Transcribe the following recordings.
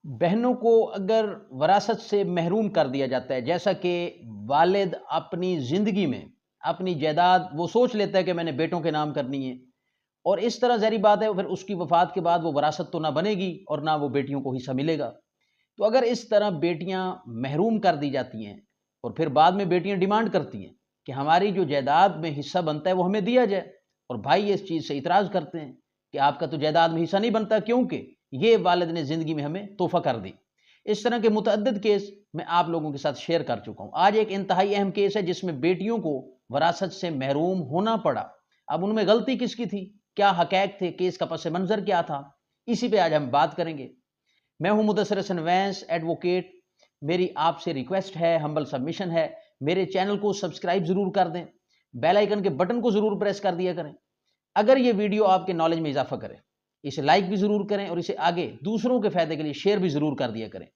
بہنوں کو اگر وراثت سے محروم کر دیا جاتا ہے، جیسا کہ والد اپنی زندگی میں اپنی جائیداد وہ سوچ لیتا ہے کہ میں نے بیٹوں کے نام کرنی ہے، اور اس طرح ظاہری بات ہے پھر اس کی وفات کے بعد وہ وراثت تو نہ بنے گی اور نہ وہ بیٹیوں کو حصہ ملے گا۔ تو اگر اس طرح بیٹیاں محروم کر دی جاتی ہیں اور پھر بعد میں بیٹیاں ڈیمانڈ کرتی ہیں کہ ہماری جو جائیداد میں حصہ بنتا ہے وہ ہمیں دیا جائے، اور بھائی اس چیز سے اعتراض کرتے ہیں کہ آپ کا تو جائیداد میں حصہ نہیں بنتا کیونکہ یہ والد نے زندگی میں ہمیں تحفہ کر دی۔ اس طرح کے متعدد کیس میں آپ لوگوں کے ساتھ شیئر کر چکا ہوں۔ آج ایک انتہائی اہم کیس ہے جس میں بیٹیوں کو وراثت سے محروم ہونا پڑا۔ اب ان میں غلطی کس کی تھی، کیا حقائق تھے، کیس کا پس منظر کیا تھا، اسی پہ آج ہم بات کریں گے۔ میں ہوں مدثر حسن وینس، ایڈوکیٹ۔ میری آپ سے ریکویسٹ ہے، ہمبل سبمیشن ہے، میرے چینل کو سبسکرائب ضرور کر دیں، بیل آئیکن کے بٹن کو ضرور پریس کر دیا کریں۔ اگر یہ ویڈیو آپ کے نالج میں اضافہ کرے، اسے لائک بھی ضرور کریں اور اسے آگے دوسروں کے فائدے کے لیے شیئر بھی ضرور کر دیا کریں۔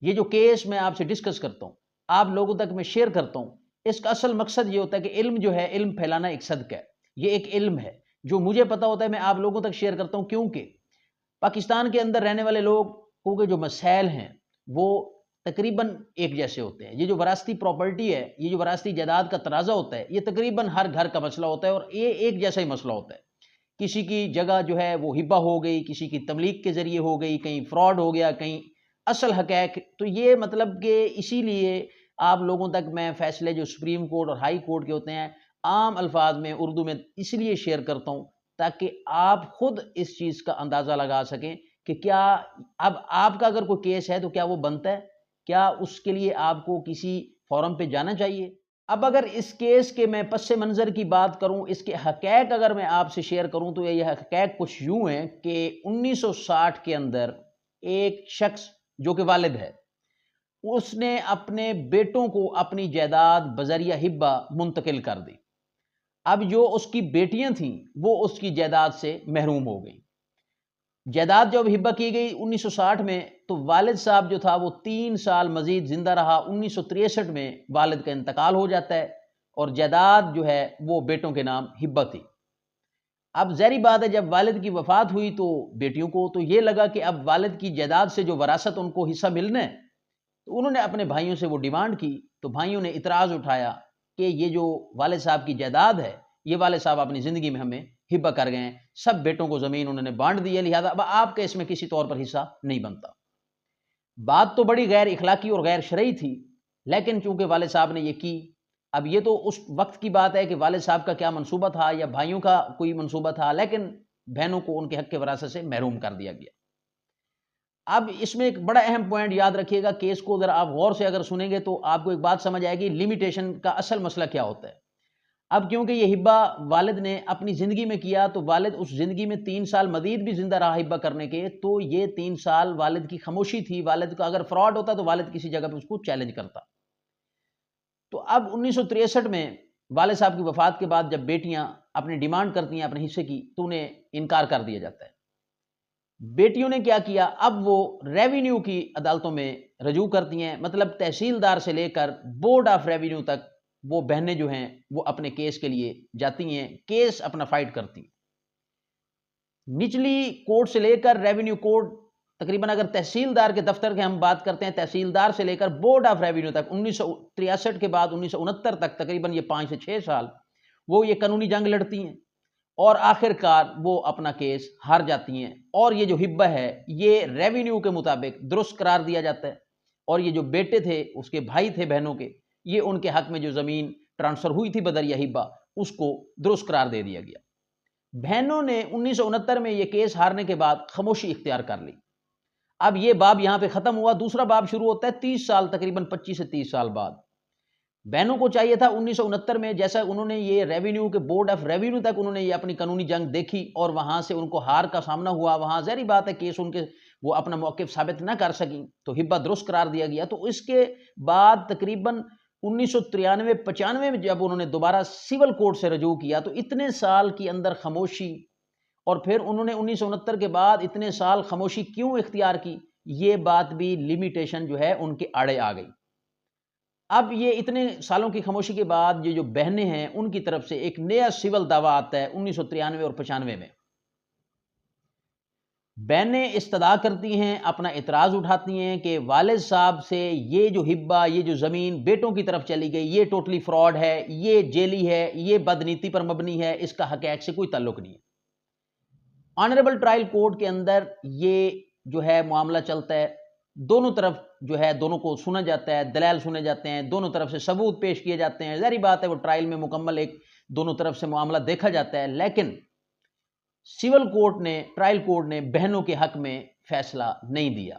یہ جو کیس میں آپ سے ڈسکس کرتا ہوں، آپ لوگوں تک میں شیئر کرتا ہوں، اس کا اصل مقصد یہ ہوتا ہے کہ علم جو ہے، علم پھیلانا ایک صدقہ ہے۔ یہ ایک علم ہے جو مجھے پتا ہوتا ہے، میں آپ لوگوں تک شیئر کرتا ہوں، کیونکہ پاکستان کے اندر رہنے والے لوگوں کے جو مسائل ہیں وہ تقریباً ایک جیسے ہوتے ہیں۔ یہ جو وراثتی پراپرٹی ہے، یہ جو وراثتی جائیداد کا تنازع ہوتا ہے، یہ تقریباً ہر گھر کا مسئلہ ہوتا ہے اور یہ ایک جیسا ہی مسئلہ ہوتا ہے۔ کسی کی جگہ جو ہے وہ ہبہ ہو گئی، کسی کی تملیک کے ذریعے ہو گئی، کہیں فراڈ ہو گیا، کہیں اصل حقائق۔ تو یہ مطلب کہ اسی لیے آپ لوگوں تک میں فیصلے جو سپریم کورٹ اور ہائی کورٹ کے ہوتے ہیں عام الفاظ میں اردو میں اس لیے شیئر کرتا ہوں تاکہ آپ خود اس چیز کا اندازہ لگا سکیں کہ کیا اب آپ کا اگر کوئی کیس ہے تو کیا وہ بنتا ہے، کیا اس کے لیے آپ کو کسی فورم پہ جانا چاہیے۔ اب اگر اس کیس کے میں پس منظر کی بات کروں، اس کے حقائق اگر میں آپ سے شیئر کروں تو یہ حقائق کچھ یوں ہیں کہ 1960 کے اندر ایک شخص جو کہ والد ہے، اس نے اپنے بیٹوں کو اپنی جائیداد بذریعہ ہبہ منتقل کر دی۔ اب جو اس کی بیٹیاں تھیں وہ اس کی جائیداد سے محروم ہو گئیں۔ جائیداد جب ہبہ کی گئی 1960 میں تو والد صاحب جو تھا وہ 3 سال مزید زندہ رہا۔ 1963 میں والد کا انتقال ہو جاتا ہے اور جائیداد جو ہے وہ بیٹوں کے نام ہبہ تھی۔ اب ظاہری بات ہے جب والد کی وفات ہوئی تو بیٹیوں کو تو یہ لگا کہ اب والد کی جائیداد سے جو وراثت ان کو حصہ ملنا ہے، تو انہوں نے اپنے بھائیوں سے وہ ڈیمانڈ کی، تو بھائیوں نے اعتراض اٹھایا کہ یہ جو والد صاحب کی جائیداد ہے یہ والد صاحب اپنی زندگی میں ہمیں ہبہ کر گئے ہیں، سب بیٹوں کو زمین انہوں نے بانٹ دی ہے، لہذا اب آپ کا اس میں کسی طور پر حصہ نہیں بنتا۔ بات تو بڑی غیر اخلاقی اور غیر شرعی تھی، لیکن چونکہ والد صاحب نے یہ کی، اب یہ تو اس وقت کی بات ہے کہ والد صاحب کا کیا منصوبہ تھا یا بھائیوں کا کوئی منصوبہ تھا، لیکن بہنوں کو ان کے حق کے وراثت سے محروم کر دیا گیا۔ اب اس میں ایک بڑا اہم پوائنٹ یاد رکھیے گا، کیس کو اگر آپ غور سے اگر سنیں گے تو آپ کو ایک بات سمجھ آئے گی لیمیٹیشن کا اصل مسئلہ کیا ہوتا ہے۔ اب کیونکہ یہ ہبہ والد نے اپنی زندگی میں کیا تو والد اس زندگی میں 3 سال مزید بھی زندہ رہا ہبہ کرنے کے، تو یہ 3 سال والد کی خاموشی تھی۔ والد کا اگر فراڈ ہوتا تو والد کسی جگہ پہ اس کو چیلنج کرتا۔ تو اب 1963 میں والد صاحب کی وفات کے بعد جب بیٹیاں اپنی ڈیمانڈ کرتی ہیں اپنے حصے کی تو انہیں انکار کر دیا جاتا ہے۔ بیٹیوں نے کیا کیا، اب وہ ریونیو کی عدالتوں میں رجوع کرتی ہیں، مطلب تحصیلدار سے لے کر بورڈ آف ریونیو تک وہ بہنیں جو ہیں وہ اپنے کیس کے لیے جاتی ہیں، کیس اپنا فائٹ کرتی ہیں۔ نچلی کورٹ سے لے کر ریونیو کورٹ، تقریباً اگر تحصیلدار کے دفتر کے ہم بات کرتے ہیں، تحصیلدار سے لے کر بورڈ آف ریونیو تک 1963 کے بعد 1969 تک تقریباً یہ 5 سے 6 سال وہ یہ قانونی جنگ لڑتی ہیں اور آخر کار وہ اپنا کیس ہار جاتی ہیں، اور یہ جو ہبہ ہے یہ ریونیو کے مطابق درست قرار دیا جاتا ہے، اور یہ جو بیٹے تھے اس کے بھائی تھے بہنوں کے، یہ ان کے حق میں جو زمین ٹرانسفر ہوئی تھی بذریعہ ہبہ اس کو درست قرار دے دیا گیا۔ بہنوں نے 1969 میں یہ کیس ہارنے کے بعد خاموشی اختیار کر لی۔ اب یہ باب یہاں پہ ختم ہوا، دوسرا باب شروع ہوتا ہے 30 سال، تقریباً 25 سے 30 سال بعد۔ بہنوں کو چاہیے تھا 1969 میں، جیسا انہوں نے یہ ریونیو کے بورڈ آف ریونیو تک انہوں نے یہ اپنی قانونی جنگ دیکھی اور وہاں سے ان کو ہار کا سامنا ہوا، وہاں ظاہری بات ہے کیس ان کے وہ اپنا موقف ثابت نہ کر سکیں تو ہبہ درست قرار دیا گیا۔ تو اس کے بعد تقریباً 1993-95 میں جب انہوں نے دوبارہ سول کورٹ سے رجوع کیا تو اتنے سال کی اندر خاموشی، اور پھر انہوں نے 1969 کے بعد اتنے سال خاموشی کیوں اختیار کی، یہ بات بھی لیمیٹیشن جو ہے ان کے آڑے آ گئی۔ اب یہ اتنے سالوں کی خاموشی کے بعد یہ جو بہنیں ہیں ان کی طرف سے ایک نیا سول دعویٰ آتا ہے 1993 اور 95 میں۔ بہنیں استدعا کرتی ہیں، اپنا اعتراض اٹھاتی ہیں کہ والد صاحب سے یہ جو ہبہ، یہ جو زمین بیٹوں کی طرف چلی گئی، یہ ٹوٹلی فراڈ ہے، یہ جیلی ہے، یہ بدنیتی پر مبنی ہے، اس کا حقائق سے کوئی تعلق نہیں ہے۔ آنریبل ٹرائل کورٹ کے اندر یہ جو ہے معاملہ چلتا ہے، دونوں طرف جو ہے دونوں کو سنا جاتا ہے، دلائل سنے جاتے ہیں، دونوں طرف سے ثبوت پیش کیے جاتے ہیں۔ ظاہری بات ہے وہ ٹرائل میں مکمل ایک دونوں طرف سے معاملہ دیکھا جاتا ہے، لیکن سول کورٹ نے، ٹرائل کورٹ نے بہنوں کے حق میں فیصلہ نہیں دیا۔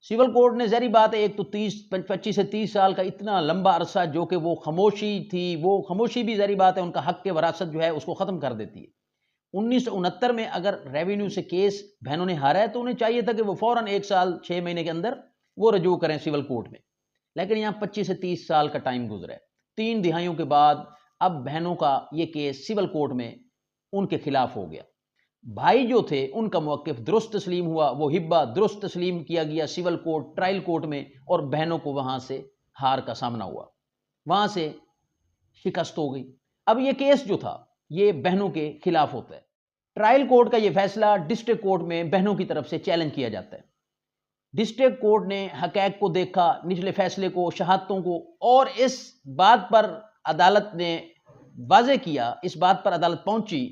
سول کورٹ نے ظاہری بات ہے ایک تو 25 سے 30 سال کا اتنا لمبا عرصہ جو کہ وہ خاموشی تھی، وہ خاموشی بھی ظاہری بات ہے ان کا حق کے وراثت جو ہے اس کو ختم کر دیتی ہے۔ 1969 میں اگر ریونیو سے کیس بہنوں نے ہارا ہے تو انہیں چاہیے تھا کہ وہ فوراً 1 سال 6 مہینے کے اندر وہ رجوع کریں سول کورٹ میں، لیکن یہاں 25 سے 30 سال کا ٹائم گزرا ہے۔ 3 دہائیوں کے بعد اب بہنوں کا یہ کیس سول کورٹ میں ان کے خلاف ہو گیا۔ بھائی جو تھے ان کا موقف درست تسلیم ہوا، وہ ہبہ درست تسلیم کیا گیا سول کورٹ، ٹرائل کورٹ میں، اور بہنوں کو وہاں سے ہار کا سامنا ہوا، وہاں سے شکست ہو گئی۔ اب یہ کیس جو تھا یہ بہنوں کے خلاف ہوتا ہے۔ ٹرائل کورٹ کا یہ فیصلہ ڈسٹرکٹ کورٹ میں بہنوں کی طرف سے چیلنج کیا جاتا ہے۔ ڈسٹرکٹ کورٹ نے حقائق کو دیکھا، نچلے فیصلے کو، شہادتوں کو، اور اس بات پر عدالت نے واضح کیا، اس بات پر عدالت پہنچی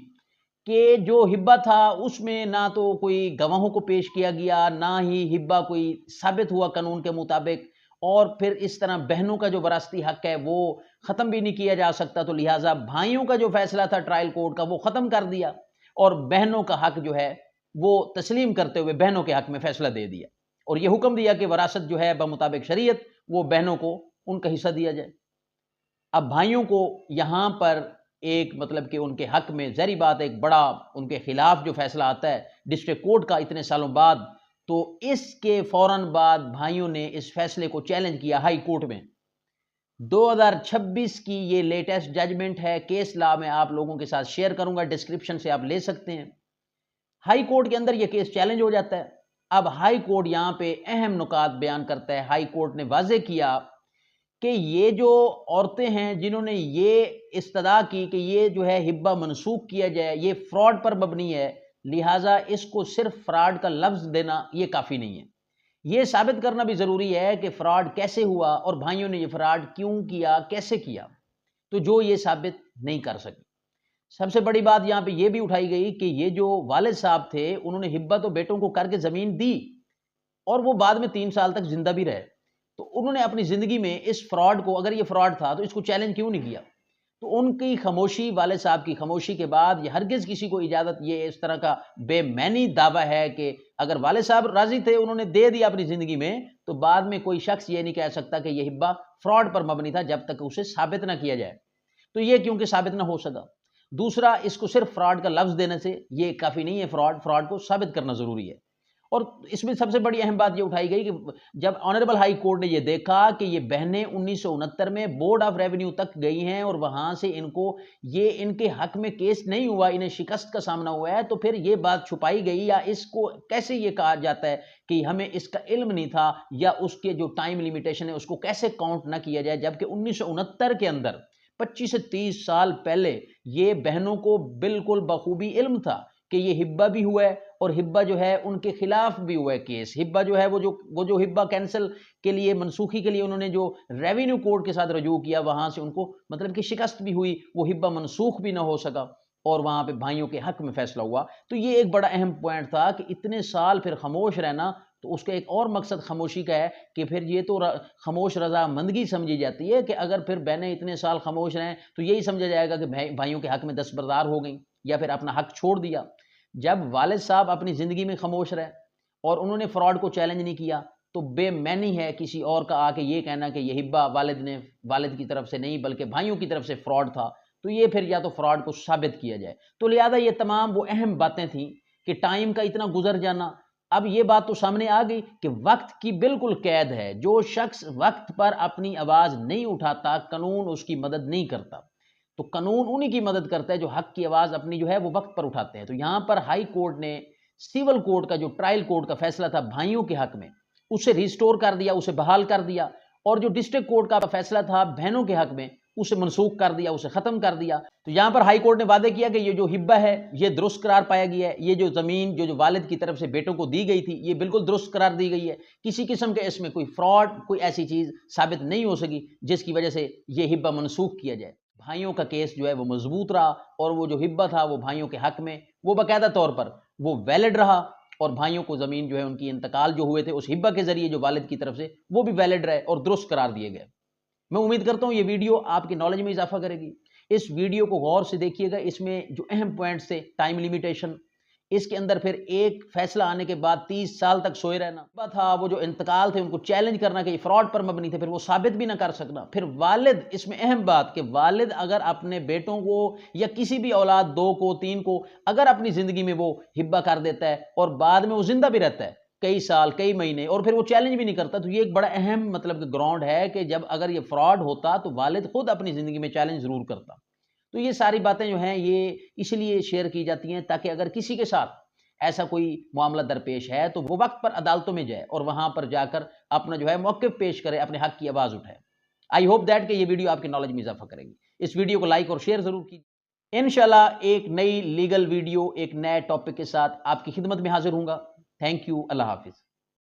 کہ جو ہبہ تھا اس میں نہ تو کوئی گواہوں کو پیش کیا گیا، نہ ہی ہبہ کوئی ثابت ہوا قانون کے مطابق، اور پھر اس طرح بہنوں کا جو وراثتی حق ہے وہ ختم بھی نہیں کیا جا سکتا، تو لہٰذا بھائیوں کا جو فیصلہ تھا ٹرائل کورٹ کا وہ ختم کر دیا، اور بہنوں کا حق جو ہے وہ تسلیم کرتے ہوئے بہنوں کے حق میں فیصلہ دے دیا، اور یہ حکم دیا کہ وراثت جو ہے بمطابق شریعت وہ بہنوں کو ان کا حصہ دیا جائے۔ اب بھائیوں کو یہاں پر ایک مطلب کہ ان کے حق میں ظاہری بات ایک بڑا ان کے خلاف جو فیصلہ آتا ہے ڈسٹرکٹ کورٹ کا اتنے سالوں بعد، تو اس کے فوراً بعد بھائیوں نے اس فیصلے کو چیلنج کیا ہائی کورٹ میں۔ 2026 کی یہ لیٹسٹ ججمنٹ ہے، کیس لا میں آپ لوگوں کے ساتھ شیئر کروں گا، ڈسکرپشن سے آپ لے سکتے ہیں۔ ہائی کورٹ کے اندر یہ کیس چیلنج ہو جاتا ہے۔ اب ہائی کورٹ یہاں پہ اہم نکات بیان کرتا ہے۔ ہائی کورٹ نے واضح کیا کہ یہ جو عورتیں ہیں جنہوں نے یہ استدعا کی کہ یہ جو ہے ہبہ منسوخ کیا جائے، یہ فراڈ پر مبنی ہے، لہٰذا اس کو صرف فراڈ کا لفظ دینا یہ کافی نہیں ہے، یہ ثابت کرنا بھی ضروری ہے کہ فراڈ کیسے ہوا اور بھائیوں نے یہ فراڈ کیوں کیا، کیسے کیا، تو جو یہ ثابت نہیں کر سکی۔ سب سے بڑی بات یہاں پہ یہ بھی اٹھائی گئی کہ یہ جو والد صاحب تھے انہوں نے ہبہ تو بیٹوں کو کر کے زمین دی، اور وہ بعد میں 3 سال تک زندہ بھی رہے، تو انہوں نے اپنی زندگی میں اس فراڈ کو، اگر یہ فراڈ تھا تو اس کو چیلنج کیوں نہیں کیا؟ تو ان کی خاموشی، والد صاحب کی خاموشی کے بعد یہ ہرگز کسی کو اجازت، یہ اس طرح کا بے معنی دعویٰ ہے کہ اگر والد صاحب راضی تھے انہوں نے دے دیا اپنی زندگی میں، تو بعد میں کوئی شخص یہ نہیں کہہ سکتا کہ یہ ہبہ فراڈ پر مبنی تھا جب تک اسے ثابت نہ کیا جائے، تو یہ کیونکہ ثابت نہ ہو سکا۔ دوسرا، اس کو صرف فراڈ کا لفظ دینے سے یہ کافی نہیں ہے، فراڈ کو ثابت کرنا ضروری ہے۔ اور اس میں سب سے بڑی اہم بات یہ اٹھائی گئی کہ جب آنریبل ہائی کورٹ نے یہ دیکھا کہ یہ بہنیں 1969 میں بورڈ آف ریونیو تک گئی ہیں اور وہاں سے ان کو یہ ان کے حق میں کیس نہیں ہوا، انہیں شکست کا سامنا ہوا ہے، تو پھر یہ بات چھپائی گئی، یا اس کو کیسے یہ کہا جاتا ہے کہ ہمیں اس کا علم نہیں تھا، یا اس کے جو ٹائم لیمیٹیشن ہے اس کو کیسے کاؤنٹ نہ کیا جائے، جبکہ 1969 کے اندر 25 سے 30 سال پہلے یہ بہنوں کو بالکل بخوبی علم تھا کہ یہ ہبہ بھی ہوا ہے، اور ہبہ جو ہے ان کے خلاف بھی ہوا ہے کیس۔ ہبہ جو ہے وہ جو ہبہ کینسل کے لیے، منسوخی کے لیے انہوں نے جو ریونیو کورٹ کے ساتھ رجوع کیا، وہاں سے ان کو مطلب کہ شکست بھی ہوئی، وہ ہبہ منسوخ بھی نہ ہو سکا، اور وہاں پہ بھائیوں کے حق میں فیصلہ ہوا۔ تو یہ ایک بڑا اہم پوائنٹ تھا کہ اتنے سال پھر خاموش رہنا، تو اس کا ایک اور مقصد خاموشی کا ہے کہ پھر یہ تو خاموش رضامندگی سمجھی جاتی ہے کہ اگر پھر بہنیں اتنے سال خاموش رہیں تو یہی سمجھا جائے گا کہ بھائیوں کے حق میں دستبردار ہو گئیں یا پھر اپنا حق چھوڑ دیا۔ جب والد صاحب اپنی زندگی میں خاموش رہے اور انہوں نے فراڈ کو چیلنج نہیں کیا، تو بے معنی ہے کسی اور کا آ کے یہ کہنا کہ یہ ہبہ والد کی طرف سے نہیں بلکہ بھائیوں کی طرف سے فراڈ تھا، تو یہ پھر یا تو فراڈ کو ثابت کیا جائے۔ تو لہذا یہ تمام وہ اہم باتیں تھیں کہ ٹائم کا اتنا گزر جانا، اب یہ بات تو سامنے آ گئی کہ وقت کی بالکل قید ہے، جو شخص وقت پر اپنی آواز نہیں اٹھاتا قانون اس کی مدد نہیں کرتا، تو قانون انہی کی مدد کرتا ہے جو حق کی آواز اپنی جو ہے وہ وقت پر اٹھاتے ہیں۔ تو یہاں پر ہائی کورٹ نے سول کورٹ کا جو ٹرائل کورٹ کا فیصلہ تھا بھائیوں کے حق میں، اسے ریسٹور کر دیا، اسے بحال کر دیا، اور جو ڈسٹرکٹ کورٹ کا فیصلہ تھا بہنوں کے حق میں، اسے منسوخ کر دیا، اسے ختم کر دیا۔ تو یہاں پر ہائی کورٹ نے وعدہ کیا کہ یہ جو ہبہ ہے یہ درست قرار پایا گیا ہے، یہ جو زمین جو والد کی طرف سے بیٹوں کو دی گئی تھی یہ بالکل درست قرار دی گئی ہے، کسی قسم کے اس میں کوئی فراڈ، کوئی ایسی چیز ثابت نہیں ہو سکی جس کی وجہ سے یہ ہبہ منسوخ کیا جائے۔ بھائیوں کا کیس جو ہے وہ مضبوط رہا، اور وہ جو ہبہ تھا وہ بھائیوں کے حق میں وہ باقاعدہ طور پر وہ ویلڈ رہا، اور بھائیوں کو زمین جو ہے ان کی انتقال جو ہوئے تھے اس ہبہ کے ذریعے جو والد کی طرف سے وہ بھی ویلڈ رہے اور درست قرار دیے گئے۔ میں امید کرتا ہوں یہ ویڈیو آپ کی نالج میں اضافہ کرے گی۔ اس ویڈیو کو غور سے دیکھیے گا، اس میں جو اہم پوائنٹس تھے، ٹائم لیمیٹیشن، اس کے اندر پھر ایک فیصلہ آنے کے بعد 30 سال تک سوئے رہنا تھا، وہ جو انتقال تھے ان کو چیلنج کرنا کہ یہ فراڈ پر مبنی تھے، پھر وہ ثابت بھی نہ کر سکنا، پھر والد، اس میں اہم بات کہ والد اگر اپنے بیٹوں کو یا کسی بھی اولاد 2 کو 3 کو اگر اپنی زندگی میں وہ ہبہ کر دیتا ہے اور بعد میں وہ زندہ بھی رہتا ہے کئی سال کئی مہینے اور پھر وہ چیلنج بھی نہیں کرتا، تو یہ ایک بڑا اہم مطلب کہ گراؤنڈ ہے کہ جب اگر یہ فراڈ ہوتا تو والد خود اپنی زندگی میں چیلنج ضرور کرتا۔ تو یہ ساری باتیں جو ہیں یہ اس لیے شیئر کی جاتی ہیں تاکہ اگر کسی کے ساتھ ایسا کوئی معاملہ درپیش ہے تو وہ وقت پر عدالتوں میں جائے اور وہاں پر جا کر اپنا جو ہے موقف پیش کرے، اپنے حق کی آواز اٹھائے۔ آئی ہوپ دیٹ کہ یہ ویڈیو آپ کی نالج میں اضافہ کرے گی۔ اس ویڈیو کو لائک اور شیئر ضرور کیجیے۔ انشاءاللہ ایک نئی لیگل ویڈیو ایک نئے ٹاپک کے ساتھ آپ کی خدمت میں حاضر ہوں گا۔ تھینک یو، اللہ حافظ۔